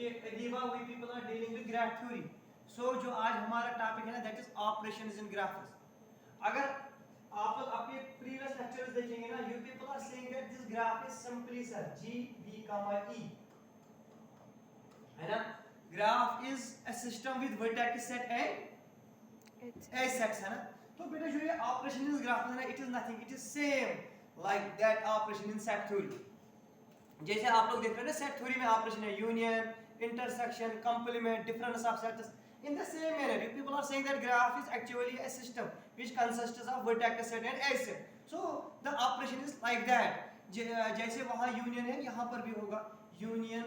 देखिए Adiba we people are dealing with graph theory. So जो आज हमारा टॉपिक है ना that is operations in graphs. अगर आप लोग अपने प्रीवियस लेक्चर्स देखेंगे ना you people are saying that this graph is simply sir G B comma E है ना। Graph is a system with vertex set and edge sets है ना। तो बेटा जो ये ऑपरेशन इन ग्राफ है ना it is nothing it is same like that operation in set theory. जैसे आप लोग देख रहे हैं ना सेट थ्योरी में ऑपरेशन है union intersection complement difference of sets. In the same manner, you people are saying that graph is actually a system which consists of vertex set and edge set. So the operation is like that. जैसे वहाँ union है यहाँ पर भी होगा union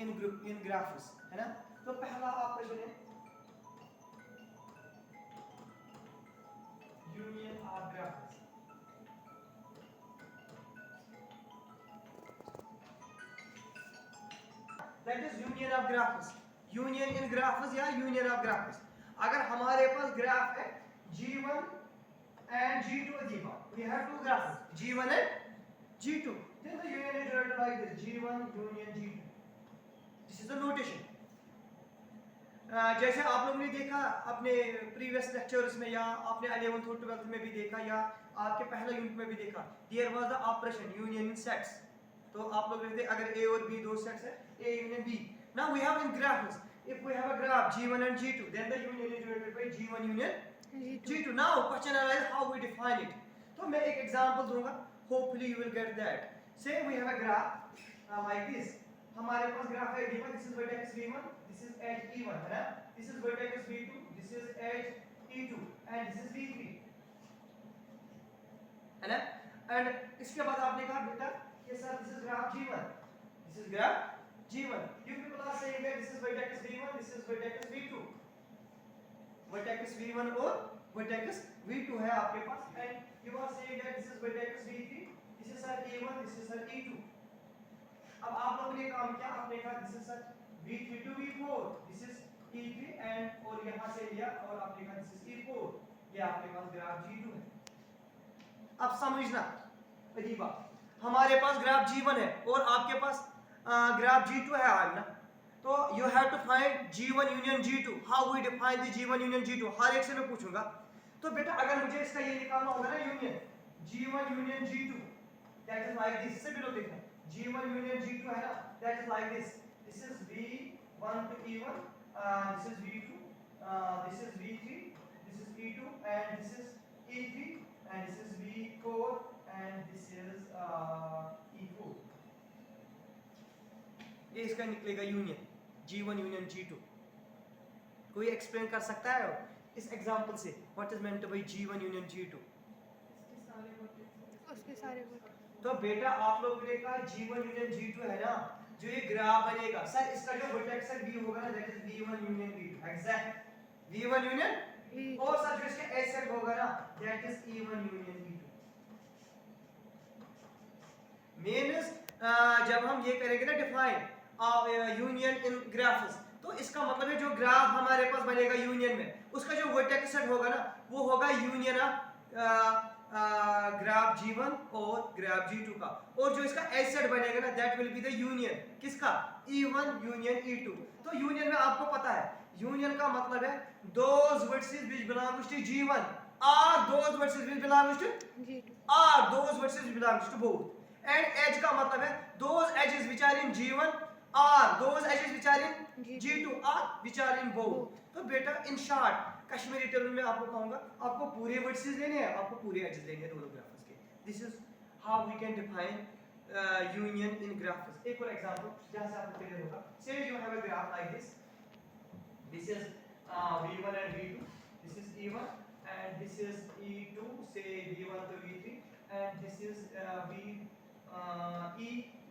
in graphs है ना। तो पहला ऑपरेशन है union of graphs. That is union of graphs. Union in graphs या यूनियन ऑफ ग्राफ्स। अगर हमारे पास ग्राफ है G1 and G2 Adiba, we have two graphs G1 and G2, then the union is written like this G1 union G2. This is the notation. जैसे आप लोगों ने देखा अपने प्रीवियस लेक्चर्स में या आपने 11th और 12th में भी देखा या आपके पहला यूनिट में भी देखा there was the operation union in sets. तो आप लोग देखते अगर A और B दो सेट्स है A union B. Now we have in graphs if we have a graph G1 and G2 then the union is divided by G1 union G2. Now question arises how we define it. तो मैं एक example दूंगा hopefully you will get that. Say we have a graph like this. हमारे पास graph है given this is vertex V1 this is edge E1 है ना, this is vertex V2 this is edge E2 and this is V3 है ना। and इसके बाद आपने कहा बेटा ये sir this is graph G1 this is graph G1. You people are saying that this is vertex V1, this is vertex V2. Vertex V1 और vertex V2 है आपके पास, and you are saying that this is vertex V3, this is sir E1, this is sir E2. अब आप लोगों ने काम किया, आपने कहा this is sir V3 to V4, this is E3 and और यहाँ से लिया और आपने कहा this is E4. ये आपके पास ग्राफ G2 है। अब समझना अदीबा हमारे पास ग्राफ G1 है और आपके पास ग्राफ G2 है आज ना। तो you have to find G1 union G2. How we define the G1 union G2? हर एक से मैं पूछूंगा। तो बेटा अगर मुझे इसका ये निकालना होगा ना union G1 union G2 that is like this। इससे भी लोग देखना G1 union G2 है ना that is like this. This is V1 to E1, this is V2, this is V3, this is E2 and this is E3 and this is V4 and this is E4। ये इसका निकलेगा union G1 union G2। कोई explain कर सकता है इस example से what is meant by G1 union G2? उसके सारे तो बेटा आप लोगों ने कहा G1 यूनियन G2 है ना, जो ये ग्राफ बनेगा सर इसका जो वर्टेक्स है V होगा ना that is V1 union V2 exact V1 union और सर जो इसका एज सेट होगा ना that is E1 union V2। Means जब हम ये करेंगे ना डिफाइन यूनियन इन ग्राफ्स तो इसका मतलब है जो ग्राफ हमारे पास बनेगा यूनियन में उसका जो वर्टेक्स सेट होगा ना वो होगा यूनियन ऑफ ग्राफ G1 और ग्राफ G2 का और जो इसका एज सेट बनेगा ना that will be the union किसका E1 यूनियन E2। तो यूनियन में आपको पता है यूनियन का मतलब है those vertices which belongs to G1 are those vertices which belongs to G2 are those vertices which belongs to both and edge का मतलब है those edges which are in G1 are those edges which are in G2 are which are in both। तो बेटा in short Kashmiri term में आपको कहूंगा आपको पूरे वर्सेस लेने हैं आपको पूरे एजेस लेने हैं दोनों ग्राफ्स के। This is how we can define union in graphs. एक और एग्जांपल जहां से आपको क्लियर होगा say you have a graph like this this is V1 and V2 this is E1 and this is E2 say V1 to V3 and this is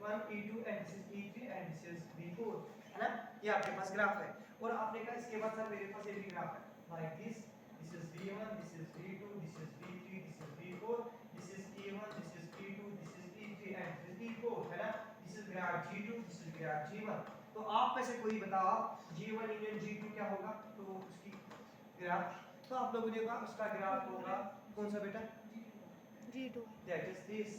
E1 E2 and this is E3 and this is V4 है ना। ये आपके पास graph है और आपने कहा इसके बाद सर मेरे पास ये भी ग्राफ है like this this is V1 this is V2 this is V3 this is V4 this is E1 this is E2 this is E3 and this is E4 है ना। this is graph G2 this is graph G1। तो आप में से कोई बताओ G1 union G2 क्या होगा तो उसकी ग्राफ तो आप लोगों ने कहा उसका ग्राफ होगा कौन सा बेटा G2 that is this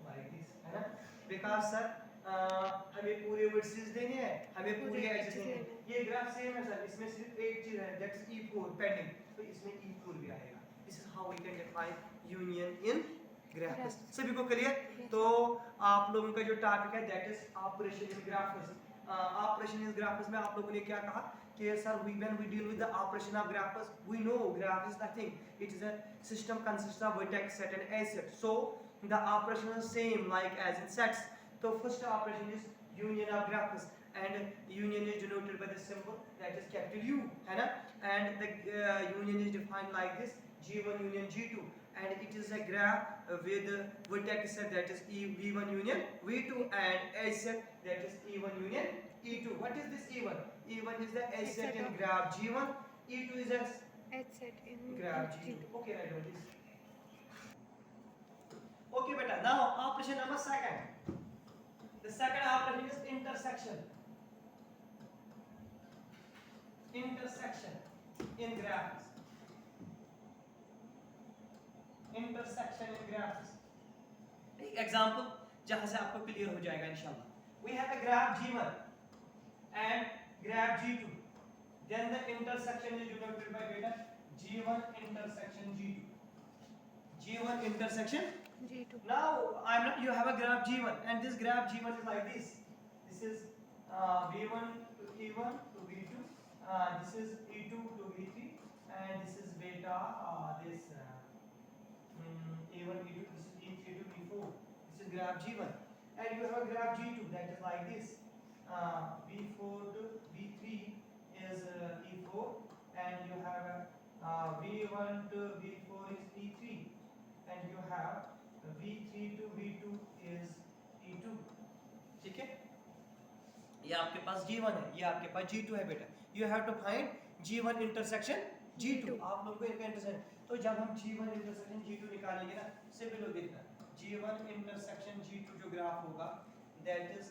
like this है ना। because sir हमें पूरे वर्सेस देने हैं, हमें पूरे एजेस देने हैं। हैं। ये ग्राफ सेम है सर, इसमें सिर्फ एक चीज है, दैट इज E4 पेंडिंग, तो इसमें E4 भी आएगा। This is how we can define union in graphs. सभी को क्लियर? तो आप लोगों का जो टॉपिक है that is operation in graphs. Operation in graphs में आप लोगों ने क्या कहा कि sir when we deal with the operation of graphs, we know graph is nothing, it is a system consists of vertex set and edge set, so the operation is same like as in sets. So first operation is union of graphs, and union is denoted by the symbol that is capital U, है ना? And the union is defined like this: G1 union G2, and it is a graph with vertex set that is V1 union V2 and edge set that is E1 union E2. What is this E1? E1 is the edge set in graph G1. E2 is a edge set in graph G2. G2. Okay, write down this. Okay, beta. Now operation number second. The second operation is intersection. Intersection in graphs. Intersection in graphs. एक example जहां से आपको clear हो जाएगा इंशाल्लाह. We have a graph G1 and graph G2. Then the intersection is denoted by beta G1 intersection G2. G1 intersection G2. Now you have a graph G1 and this graph G1 is like this. This is V1 to E1 to V2. This is E2 to V3 and this is beta this A1 E2. This is E3 to V4. This is graph G1 and you have a graph G2 that is like this. V4 to V3 is E4 and you have V1 to V4 is E3 and you have V3 to V2 is E2. ठीक है? ये आपके पास G1 है, ये आपके पास G2 है बेटा. You have to find G1 intersection G2. आप लोगों को इनका इंटरसेक्शन, तो जब हम G1 intersection G2 निकालेंगे ना, सभी लोग देखना, G1 intersection G2 जो ग्राफ होगा, that is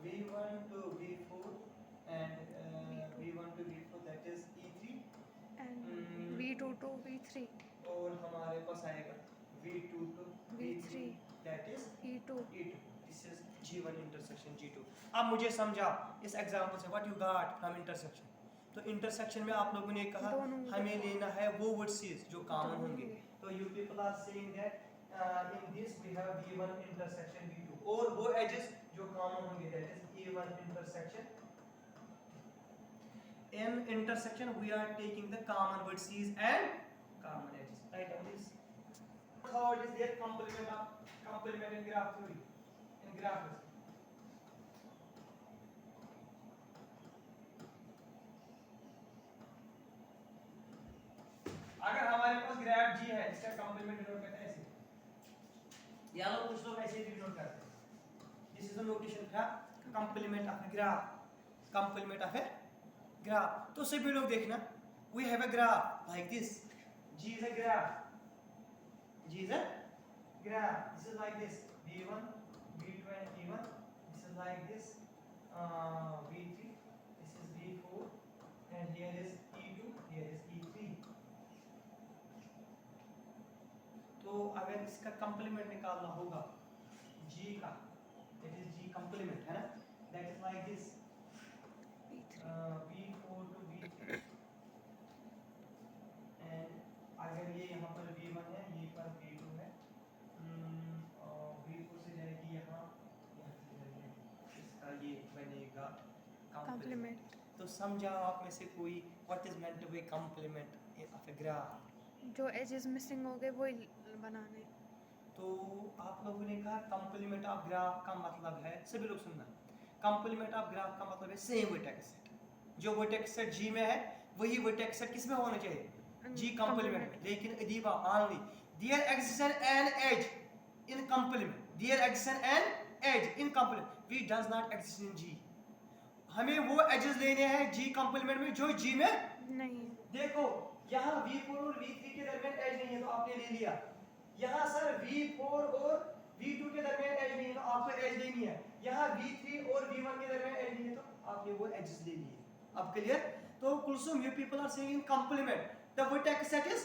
V1 to V4 and V1 to V4 that is E3 and V2 to V3 और हमारे पास आएगा V2 to V3 that is E2. This is G1 intersection G2. अब मुझे समझा इस example से what you got from intersection. तो intersection में आप लोगों ने कहा हमें लेना है वो वर्सेस जो कॉमन होंगे. तो you people are saying that in this we have V1 intersection V2 और वो एजेस जो कॉमन होंगे that is A1 intersection. In intersection we are taking the common vertices and common edges. Write down this. Third is their complement in graph theory. In graphs. अगर हमारे पास graph G है इसका complement denote करते हैं ऐसे, या लोग कुछ लोग ऐसे भी डिनोट करते हैं. दिस इज द नोटेशन का complement of a graph. Complement of a graph. तो सभी लोग देखना, we have a graph like this. G is a graph. G is a graph. This is like this. V1, V2 and E1. This is like this. V3. This is V4. And here is E2. Here is E3. तो अगर इसका complement निकालना होगा G का, that is G complement है ना, that is like this. V4 to V3 and अगर ये यहाँ पर V1 है, ये पर V2 है, और V4 से जाएगी यहाँ से जाएगी, इसका ये बनेगा कंप्लीमेंट. तो समझा आप में से कोई what is meant by complement of a graph? जो एजेस मिसिंग हो गए वो बनाने. तो आप लोगों ने कहा कंप्लीमेंट ऑफ ग्राफ का मतलब है, सभी लोग सुनना, कंप्लीमेंट ऑफ ग्राफ का मतलब है सेम वर्टेक्स सेट. जो वर्टेक्स सेट G में है वही वर्टेक्स सेट किस में होना चाहिए? G कंप्लीमेंट में. लेकिन अदीबा only there exist an edge in complement. There exist an edge in complement we does not exist in G. हमें वो एजेस लेने हैं G कंप्लीमेंट में जो G में नहीं. देखो यहाँ V4 और V3 के दरमियान एज नहीं है तो आपने ले लिया. यहाँ सर V4 और V2 के दरमियान एज नहीं है तो आपको एज लेनी है. यहाँ V3 और V1 के दरमियान एज नहीं है तो आपने वो एजेस ले लिए. अब क्लियर? तो Kulsum you people are saying in complement the vertex set is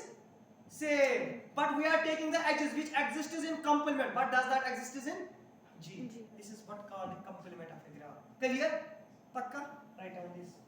same but we are taking the edges which exists in complement but does not exist in G. G. This is what called complement of a graph. Clear? Pakka? Write down this.